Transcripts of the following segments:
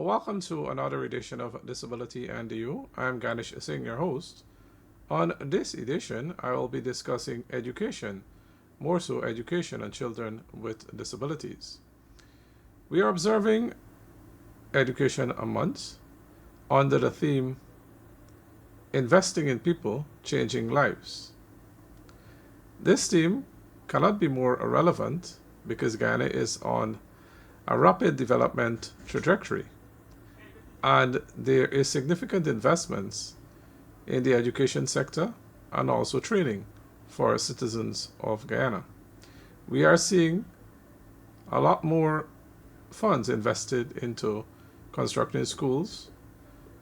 Welcome to another edition of Disability and You. I'm Ganesh Singh, your host. On this edition, I will be discussing education, more so education on children with disabilities. We are observing Education a Month under the theme Investing in People, Changing Lives. This theme cannot be more relevant because Ghana is on a rapid development trajectory, and there is significant investments in the education sector and also training for citizens of Guyana. We are seeing a lot more funds invested into constructing schools,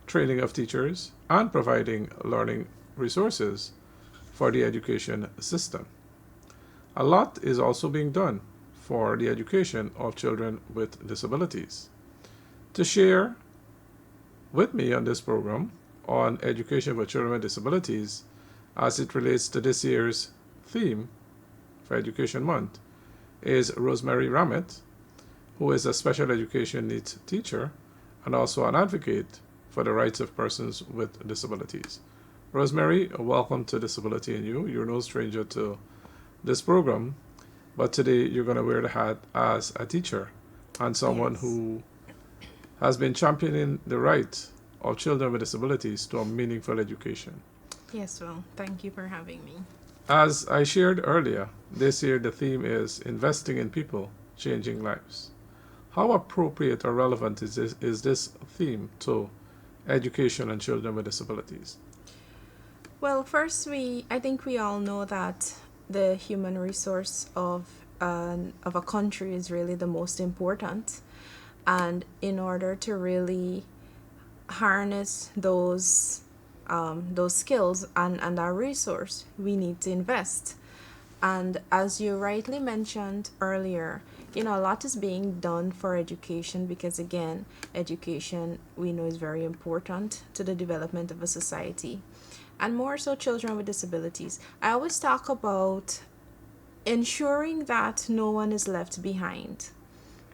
training of teachers, and providing learning resources for the education system. A lot is also being done for the education of children with disabilities. To share with me on this program on education for children with disabilities as it relates to this year's theme for Education Month is Rosemary Ramett, who is a special education needs teacher and also an advocate for the rights of persons with disabilities. Rosemary, welcome to Disability and You. You're no stranger to this program, but today you're going to wear the hat as a teacher and someone Yes. who has been championing the right of children with disabilities to a meaningful education. Yes, well, thank you for having me. As I shared earlier, this year the theme is Investing in People, Changing Lives. How appropriate or relevant is this theme to education and children with disabilities? Well, first, I think we all know that the human resource of a country is really the most important, and in order to really harness those skills and our resource, we need to invest. And as you rightly mentioned earlier, a lot is being done for education because, again, education we know is very important to the development of a society, and more so children with disabilities. I always talk about ensuring that no one is left behind,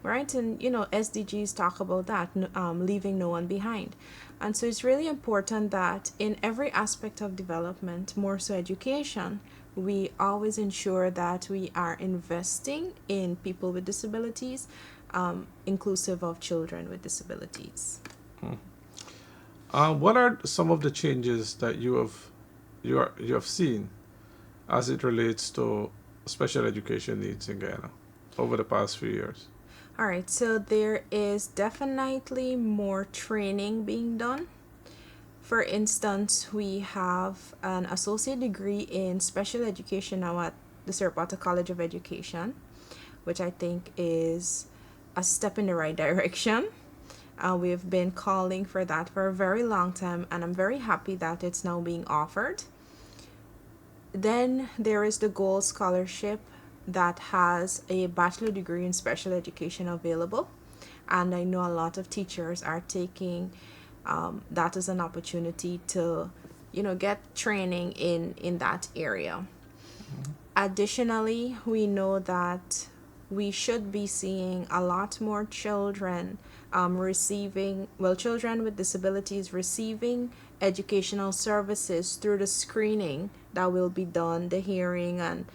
right? And SDGs talk about that, leaving no one behind. And so it's really important that in every aspect of development, more so education, we always ensure that we are investing in people with disabilities, inclusive of children with disabilities. What are some of the changes that you have seen as it relates to special education needs in Guyana over the past few years? All right, so there is definitely more training being done. For instance, we have an associate degree in special education now at the Serpata College of Education, which I think is a step in the right direction. We've been calling for that for a very long time, and I'm very happy that it's now being offered. Then there is the Gold Scholarship that has a bachelor degree in special education available, and I know a lot of teachers are taking that as an opportunity to, get training in that area. Additionally, we know that we should be seeing a lot more children children with disabilities receiving educational services through the screening that will be done, the hearing and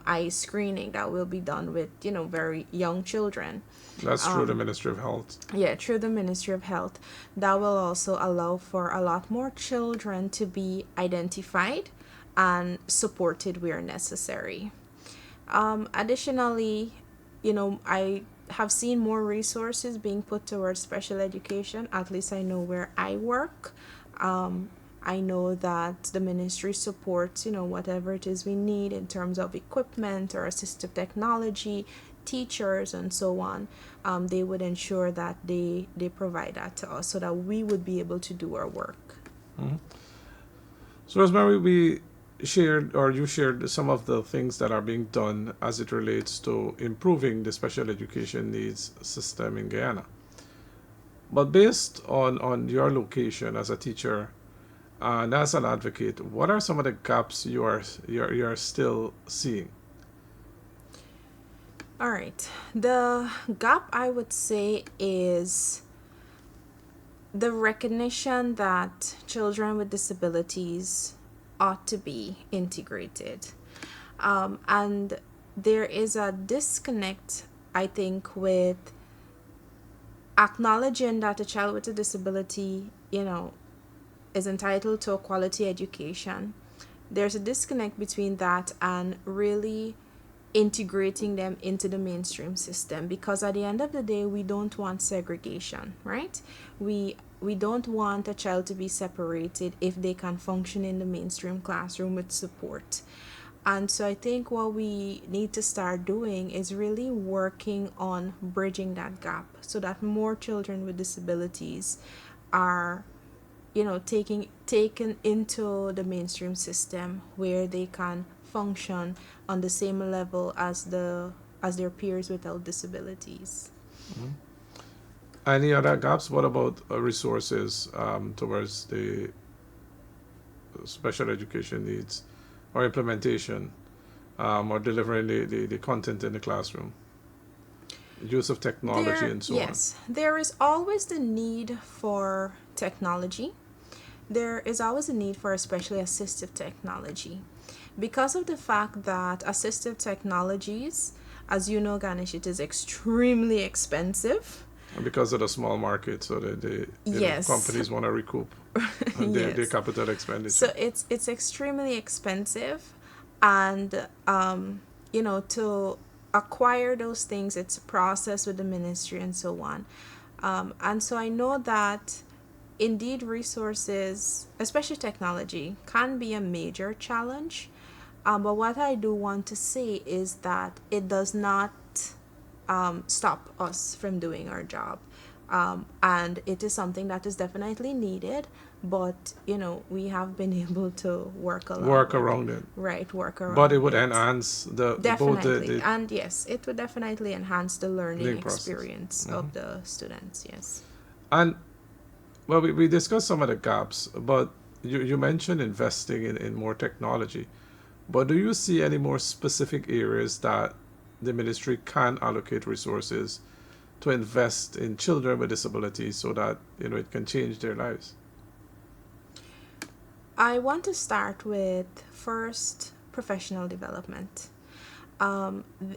eye screening that will be done with, very young children. That's through the Ministry of Health. Yeah, through the Ministry of Health. That will also allow for a lot more children to be identified and supported where necessary. Additionally, I have seen more resources being put towards special education. At least I know where I work. I know that the ministry supports, whatever it is we need in terms of equipment or assistive technology, teachers, and so on. They would ensure that they provide that to us so that we would be able to do our work. Mhm. So, Rosemary, we shared or you shared some of the things that are being done as it relates to improving the special education needs system in Guyana. But based on your location as a teacher and as an advocate, what are some of the gaps you are still seeing? All right. The gap I would say is the recognition that children with disabilities ought to be integrated. And there is a disconnect, I think, with acknowledging that a child with a disability, is entitled to a quality education. There's a disconnect between that and really integrating them into the mainstream system, because at the end of the day we don't want segregation, right? We don't want a child to be separated if they can function in the mainstream classroom with support. And so I think what we need to start doing is really working on bridging that gap so that more children with disabilities are, taken into the mainstream system where they can function on the same level as their peers without disabilities. Mhm. Any other gaps? What about resources towards the special education needs or implementation or delivering the content in the classroom, use of technology, and so on? There is always the need for technology. There is always a need for especially assistive technology, because of the fact that assistive technologies, as you know, Ganesh, it is extremely expensive. And because of the small market, so that Yes. companies want to recoup their Yes. capital expenditure. So it's extremely expensive, and to acquire those things, it's a process with the ministry and so on. And so I know that indeed resources, especially technology, can be a major challenge. But what I do want to say is that it does not stop us from doing our job. And it is something that is definitely needed, but we have been able to work along Work with, around it. right, work But it around would it. enhance both Definitely. the And yes, it would definitely enhance the learning learning process. experience Hmm. of the students. Yes. And well, we discussed some of the gaps, but you mentioned investing in more technology. But do you see any more specific areas that the ministry can allocate resources to invest in children with disabilities so that it can change their lives? I want to start with first professional development.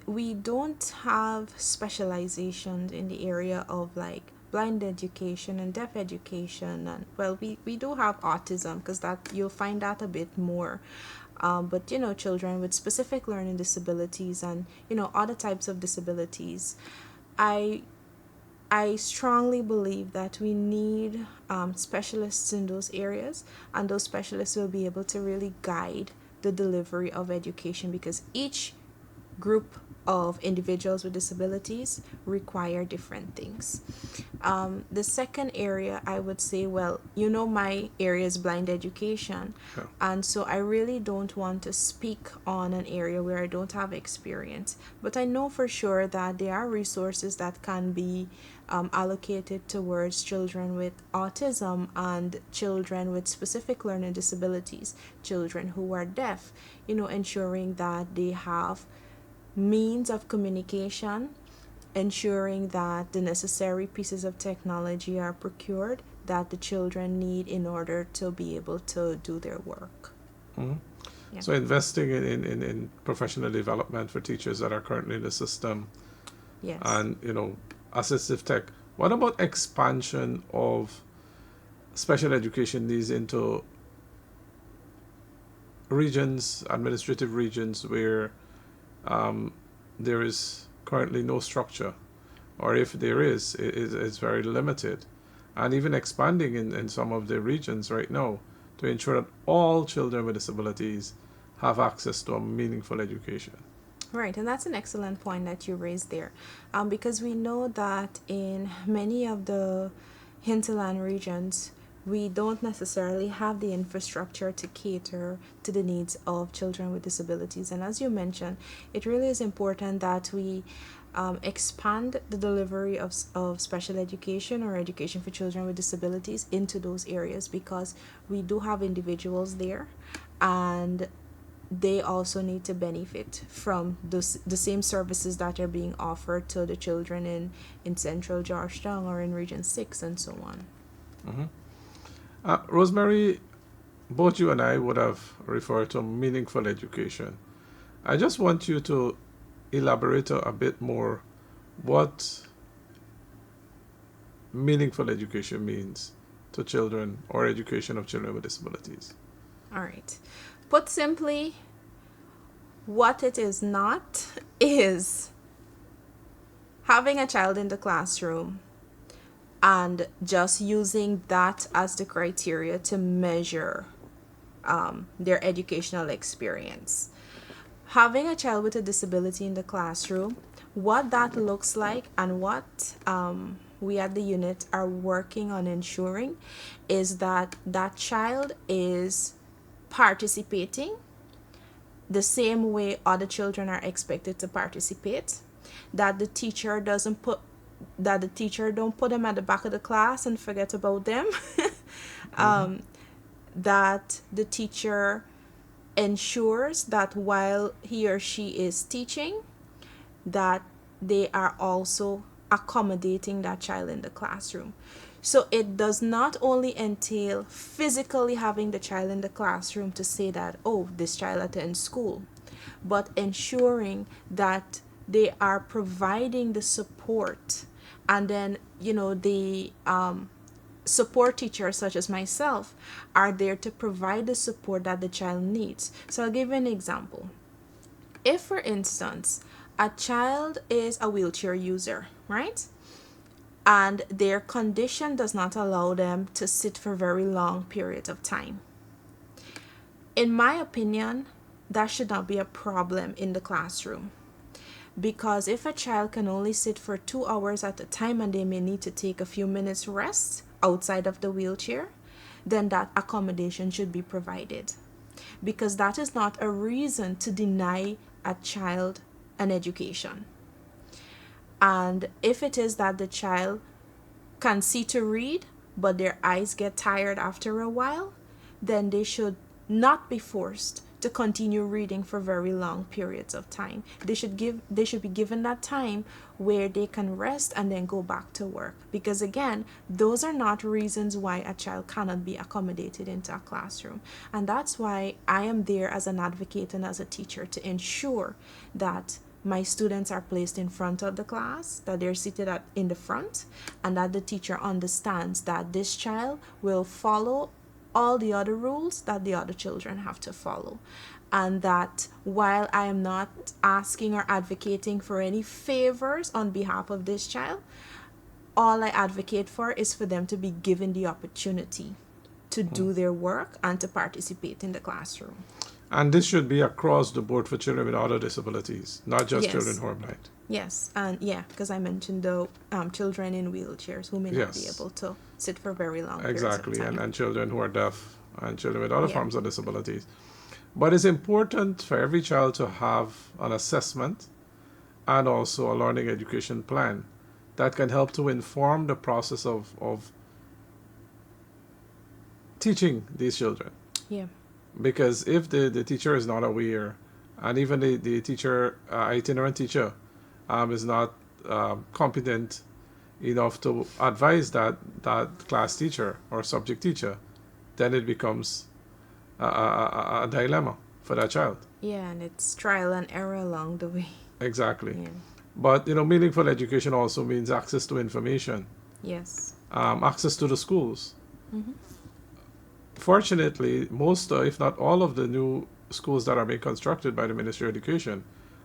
We don't have specializations in the area of like blind education and deaf education, and well, we do have autism, because that you'll find that a bit more. But children with specific learning disabilities and other types of disabilities, I I strongly believe that we need specialists in those areas, and those specialists will be able to really guide the delivery of education, because each group of individuals with disabilities require different things. The second area, I would say, well, my area is blind education, Yeah. and so I really don't want to speak on an area where I don't have experience. But I know for sure that there are resources that can be allocated towards children with autism and children with specific learning disabilities, children who are deaf, ensuring that they have means of communication, ensuring that the necessary pieces of technology are procured that the children need in order to be able to do their work. Mhm. Yeah. So investing in professional development for teachers that are currently in the system Yes. and assistive tech. What about expansion of special education needs into regions, administrative regions where um, there is currently no structure, or if there is, it's very limited, and even expanding in some of the regions right now to ensure that all children with disabilities have access to a meaningful education. Right, and that's an excellent point that you raised there, because we know that in many of the hinterland regions, we don't necessarily have the infrastructure to cater to the needs of children with disabilities. And as you mentioned, it really is important that we expand the delivery of special education or education for children with disabilities into those areas, because we do have individuals there, and they also need to benefit from the same services that are being offered to the children in Central Georgetown or in Region 6 and so on. Mhm. Rosemary, both you and I would have referred to meaningful education. I just want you to elaborate a bit more what meaningful education means to children or education of children with disabilities. All right. Put simply, what it is not is having a child in the classroom and just using that as the criteria to measure their educational experience. Having a child with a disability in the classroom, what that looks like and what we at the unit are working on ensuring is that that child is participating the same way other children are expected to participate, that the teacher doesn't put that the teacher don't put them at the back of the class and forget about them. Mm-hmm. That the teacher ensures that while he or she is teaching, that they are also accommodating that child in the classroom. So it does not only entail physically having the child in the classroom to say that, oh, this child attends school, but ensuring that they are providing the support, and then the support teachers such as myself are there to provide the support that the child needs. So I'll give you an example. If, for instance, a child is a wheelchair user, right? And their condition does not allow them to sit for very long periods of time. In my opinion, that should not be a problem in the classroom. Because if a child can only sit for 2 hours at a time and they may need to take a few minutes rest outside of the wheelchair, then that accommodation should be provided. Because that is not a reason to deny a child an education. And if it is that the child can see to read, but their eyes get tired after a while, then they should not be forced to continue reading for very long periods of time. They should be given that time where they can rest and then go back to work. Because again, those are not reasons why a child cannot be accommodated into a classroom. And that's why I am there as an advocate and as a teacher to ensure that my students are placed in front of the class, that they're seated in the front, and that the teacher understands that this child will follow all the other rules that the other children have to follow. And that while I am not asking or advocating for any favors on behalf of this child, all I advocate for is for them to be given the opportunity to Mm. do their work and to participate in the classroom. And this should be across the board for children with other disabilities, not just children Yes. who are blind. Yes, and yeah, because I mentioned the children in wheelchairs who may not be Yes, able to sit for very long periods of exactly. time. And children who are deaf and children with other Yeah. forms of disabilities. But it's important for every child to have an assessment and also a learning education plan that can help to inform the process of teaching these children. Yeah. Because if the teacher is not aware, and even the teacher, itinerant teacher, is not competent enough to advise that class teacher or subject teacher, then it becomes a dilemma for that child. Yeah, and it's trial and error along the way. Exactly. Yeah. But meaningful education also means access to information, Yes. access to the schools. Mm-hmm. Fortunately, most, if not all, of the new schools that are being constructed by the Ministry of Education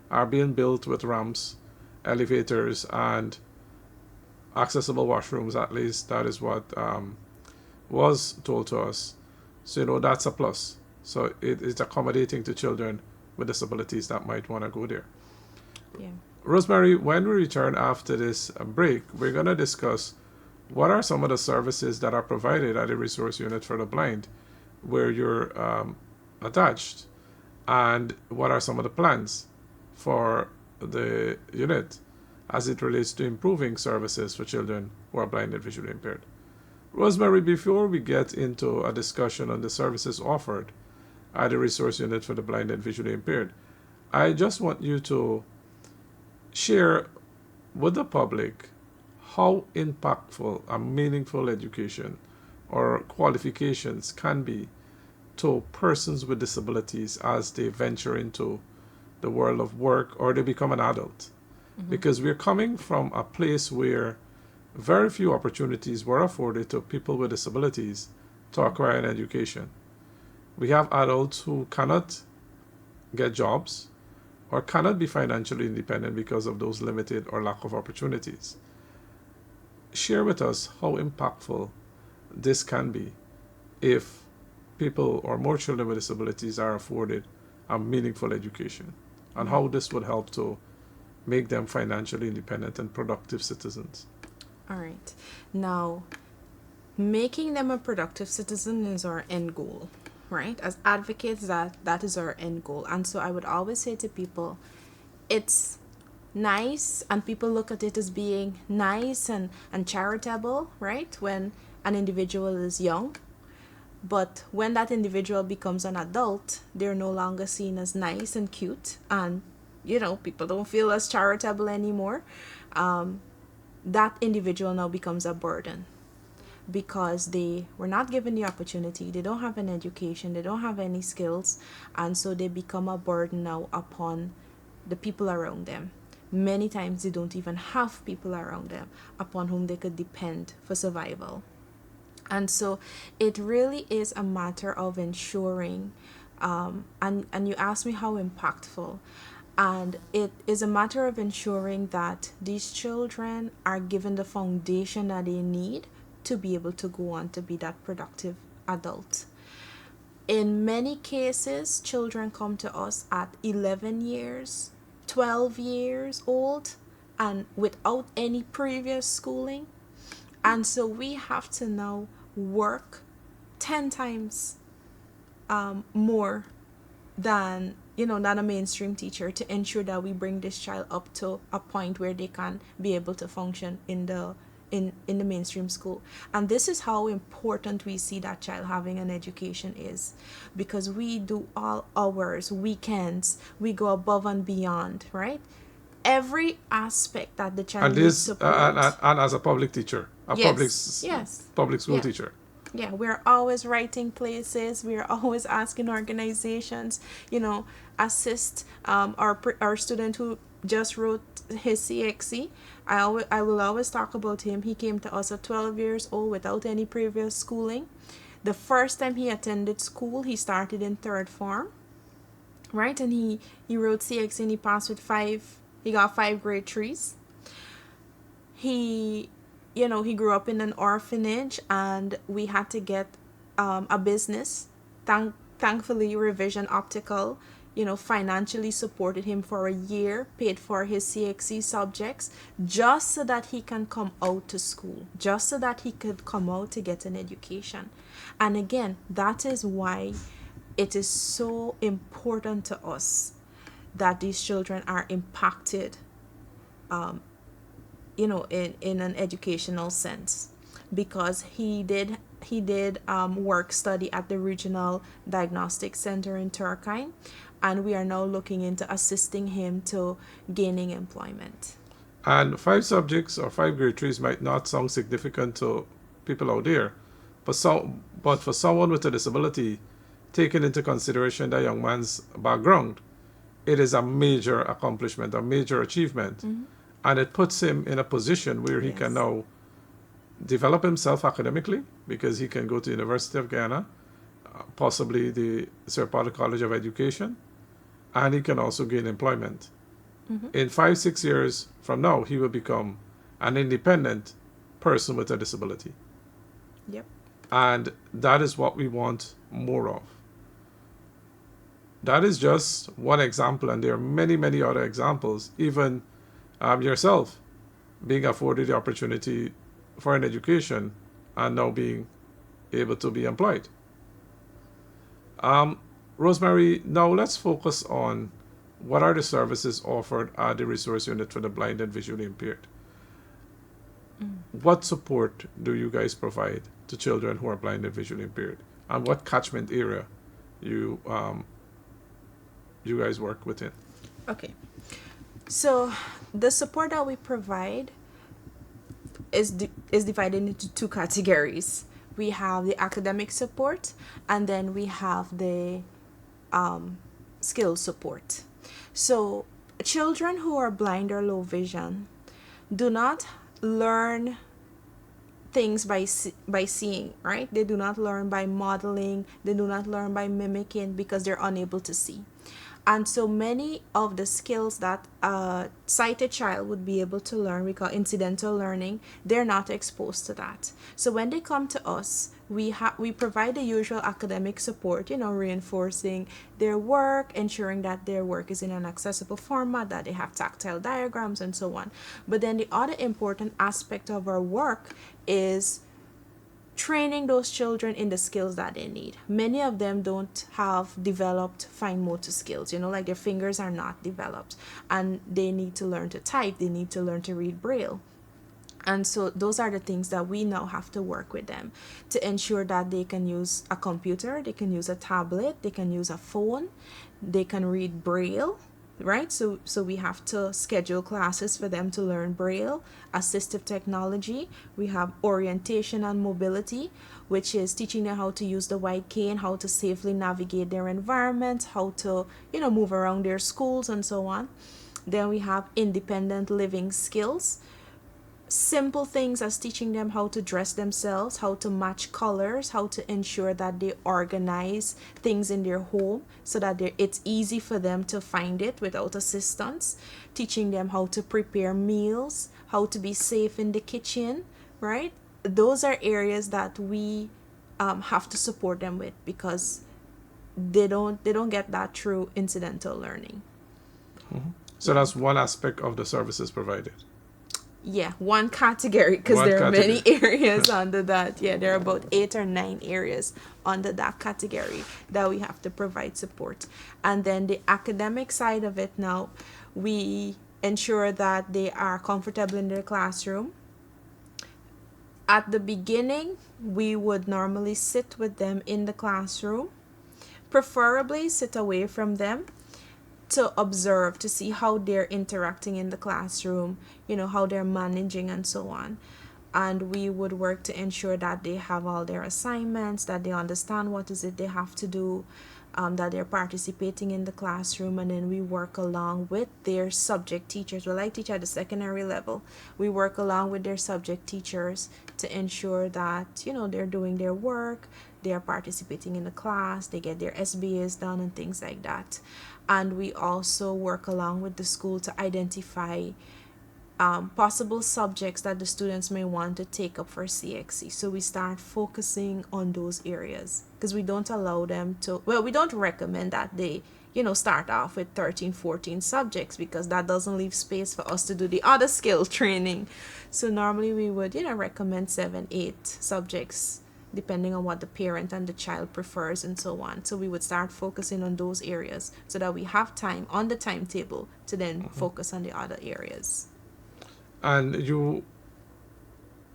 are being built with ramps, elevators, and accessible washrooms. At least that is what was told to us. So that's a plus. So it's accommodating to children with disabilities that might want to go there. Yeah. Rosemary, when we return after this break, we're going to discuss what are some of the services that are provided at a resource unit for the blind where you're attached, and what are some of the plans for the unit as it relates to improving services for children who are blind and visually impaired. Rosemary, before we get into a discussion on the services offered at the resource unit for the blind and visually impaired, I just want you to share with the public how impactful and meaningful education or qualifications can be to persons with disabilities as they venture into the world of work or they become an adult. Because we're coming from a place where very few opportunities were afforded to people with disabilities to acquire an education. We have adults who cannot get jobs or cannot be financially independent because of those limited or lack of opportunities. Share with us how impactful this can be if people or more children with disabilities are afforded a meaningful education, and how this would help to make them financially independent and productive citizens. All right. Now, making them a productive citizen is our end goal, right? As advocates, that is our end goal. And so I would always say to people, it's nice, and people look at it as being nice and charitable, right? When an individual is young. But when that individual becomes an adult, they're no longer seen as nice and cute, and people don't feel as charitable anymore. That individual now becomes a burden because they were not given the opportunity, they don't have an education, they don't have any skills, and so they become a burden now upon the people around them. Many times they don't even have people around them upon whom they could depend for survival. And so it really is a matter of ensuring, and you asked me how impactful, and it is a matter of ensuring that these children are given the foundation that they need to be able to go on to be that productive adult. In many cases, children come to us at 11 years, 12 years old, and without any previous schooling. And so we have to now work 10 times more than than a mainstream teacher to ensure that we bring this child up to a point where they can be able to function in the mainstream school. And this is how important we see that child having an education is, because we do all hours, weekends, we go above and beyond, right? Every aspect that the child And needs this, support. and as a public teacher, a Yes, yes. public school Yeah. teacher. Yeah, we're always writing places. We're always asking organizations, assist our student who just wrote his CXC. I will always talk about him. He came to us at 12 years old without any previous schooling. The first time he attended school, he started in third form, right? And he wrote CXC and he passed with five. He got 5 grade 3s. He grew up in an orphanage, and we had to get a business. Thankfully, Revision Optical financially supported him for a year, paid for his CXC subjects, just so that he can come out to school, just so that he could come out to get an education. And again, that is why it is so important to us that these children are impacted in an educational sense, because he did work study at the Regional Diagnostic Center in Turkine, and we are now looking into assisting him to gaining employment. And 5 subjects or 5 grade 3s might not sound significant to people out there, but for someone with a disability, taking into consideration that young man's background, it is a major accomplishment, a major achievement. And it puts him in a position where he can Yes. now develop himself academically, because he can go to University of Ghana, possibly the Sir Potter College of Education, and he can also gain employment. In 5, 6 years from now, he will become an independent person with a disability. Yep. And that is what we want more of. That is just one example, and there are many, many other examples. Even yourself being afforded the opportunity for an education and now being able to be employed. Rosemary, now let's focus on what are the services offered at the resource unit for the blind and visually impaired. What support do you guys provide to children who are blind and visually impaired, and what catchment area you guys work within? Okay. So the support that we provide is divided into two categories. we have the academic support, and then we have the skill support. So children who are blind or low vision do not learn things by seeing, right? They do not learn by modeling, they do not learn by mimicking because they're unable to see. And so many of the skills that a sighted child would be able to learn, we call incidental learning, they're not exposed to that. So when they come to us, we provide the usual academic support, reinforcing their work, ensuring that their work is in an accessible format, that they have tactile diagrams and so on. But then the other important aspect of our work is training those children in the skills that they need. Many of them don't have developed fine motor skills, like their fingers are not developed, and they need to learn to type, they need to learn to read Braille. And so those are the things that we now have to work with them to ensure that they can use a computer, they can use a tablet, they can use a phone, they can read Braille, right? So we have to schedule classes for them to learn Braille, assistive technology. We have orientation and mobility, which is teaching them how to use the white cane, how to safely navigate their environment, how to, move around their schools and so on. Then we have independent living skills, simple things as teaching them how to dress themselves, how to match colors, how to ensure that they organize things in their home so that it's easy for them to find it without assistance, teaching them how to prepare meals, how to be safe in the kitchen, right? Those are areas that we have to support them with because they don't get that through incidental learning. So that's one aspect of the services provided. Yeah, one category because One there are category. many areas under that. Yeah, there are about 8 or 9 areas under that category that we have to provide support. And then the academic side of it now, we ensure that they are comfortable in their classroom. At the beginning, we would normally sit with them in the classroom, preferably sit away from them to observe, to see how they're interacting in the classroom, how they're managing and so on. And we would work to ensure that they have all their assignments, that they understand what is it they have to do, that they're participating in the classroom. And then we work along with their subject teachers. Well, I teach at the secondary level. We work along with their subject teachers to ensure that, they're doing their work, they are participating in the class, they get their SBAs done and things like that. And we also work along with the school to identify possible subjects that the students may want to take up for CXC. So we start focusing on those areas because we don't allow them to, we don't recommend that they, start off with 13, 14 subjects because that doesn't leave space for us to do the other skill training. So normally we would, recommend 7, 8 subjects depending on what the parent and the child prefers and so on. So we would start focusing on those areas so that we have time on the timetable to then focus on the other areas. And you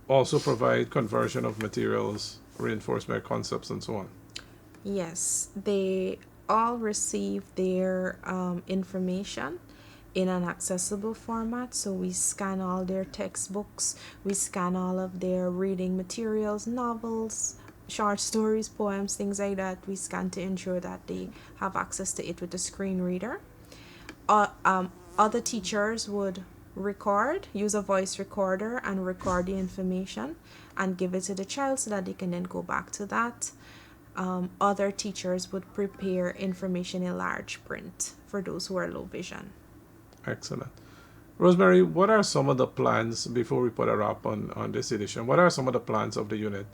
also provide conversion of materials, reinforcement concepts, and so on. Yes, they all receive their information in an accessible format. So we scan all their textbooks, we scan all of their reading materials, novels, short stories, poems, things like that. We scan to ensure that they have access to it with a screen reader. Other teachers would use a voice recorder and record the information and give it to the child so that they can then go back to that. Other teachers would prepare information in large print for those who are low vision. Excellent. Rosemary, what are some of the plans, before we put a wrap on this edition, what are some of the plans of the unit?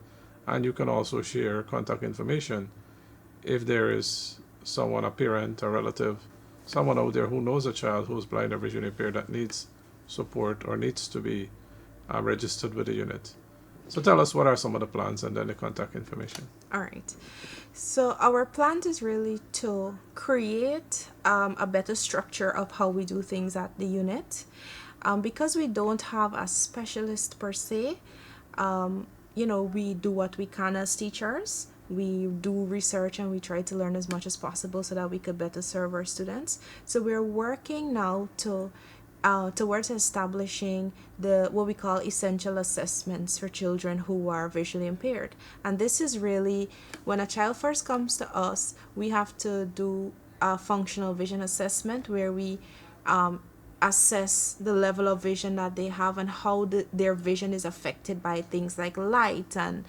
And you can also share contact information if there is someone, a parent, a relative, someone out there who knows a child who's blind or visually impaired that needs support or needs to be registered with the unit. So tell us what are some of the plans and then the contact information. All right. So our plan is really to create a better structure of how we do things at the unit. Because we don't have a specialist per se, we do what we can as teachers. We do research and we try to learn as much as possible so that we could better serve our students. So we're working now to towards establishing the what we call essential assessments for children who are visually impaired. And this is really when a child first comes to us, we have to do a functional vision assessment where we assess the level of vision that they have and how their vision is affected by things like light and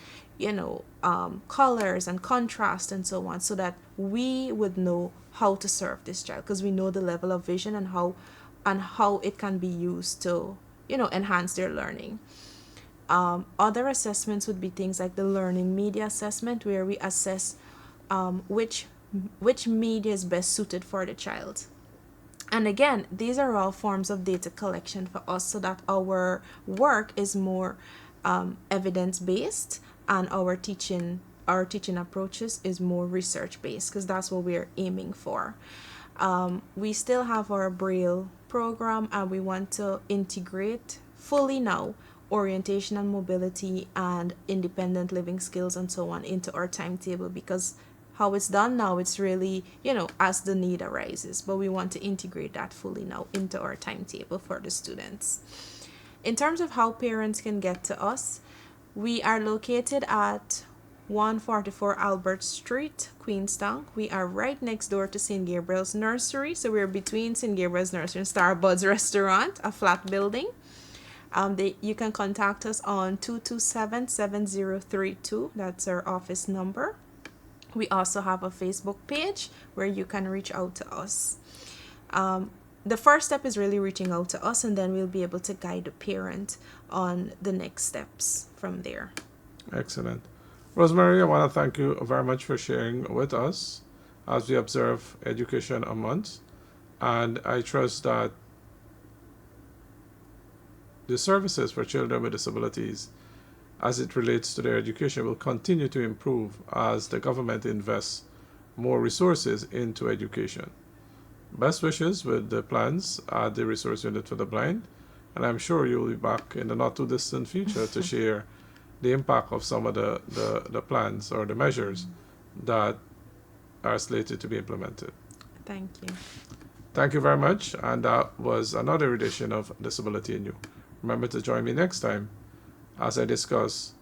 colors and contrast and so on, so that we would know how to serve this child because we know the level of vision and how it can be used to enhance their learning. Other assessments would be things like the learning media assessment, where we assess which media is best suited for the child. And again, these are all forms of data collection for us so that our work is more evidence based, and our teaching approaches is more research based, because that's what we're aiming for. We still have our Braille program, and we want to integrate fully now orientation and mobility and independent living skills and so on into our timetable, because how it's done now, it's really, as the need arises, but we want to integrate that fully now into our timetable for the students. In terms of how parents can get to us, we are located at 144 Albert Street, Queenstown. We are right next door to St. Gabriel's Nursery. So we're between St. Gabriel's Nursery and Starbuds Restaurant, a flat building. You can contact us on 227-7032. That's our office number. We also have a Facebook page where you can reach out to us. The first step is really reaching out to us, and then we'll be able to guide the parent on the next steps from there. Excellent. Rosemary, I want to thank you very much for sharing with us as we observe Education a Month. And I trust that the services for children with disabilities as it relates to their education will continue to improve as the government invests more resources into education. Best wishes with the plans at the Resource Unit for the Blind, and I'm sure you'll be back in the not too distant future to share the impact of some of the plans or the measures that are slated to be implemented. Thank you. Thank you very much, and that was another edition of Disability in You. Remember to join me next time as I discuss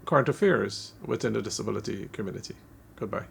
current affairs within the disability community. Goodbye.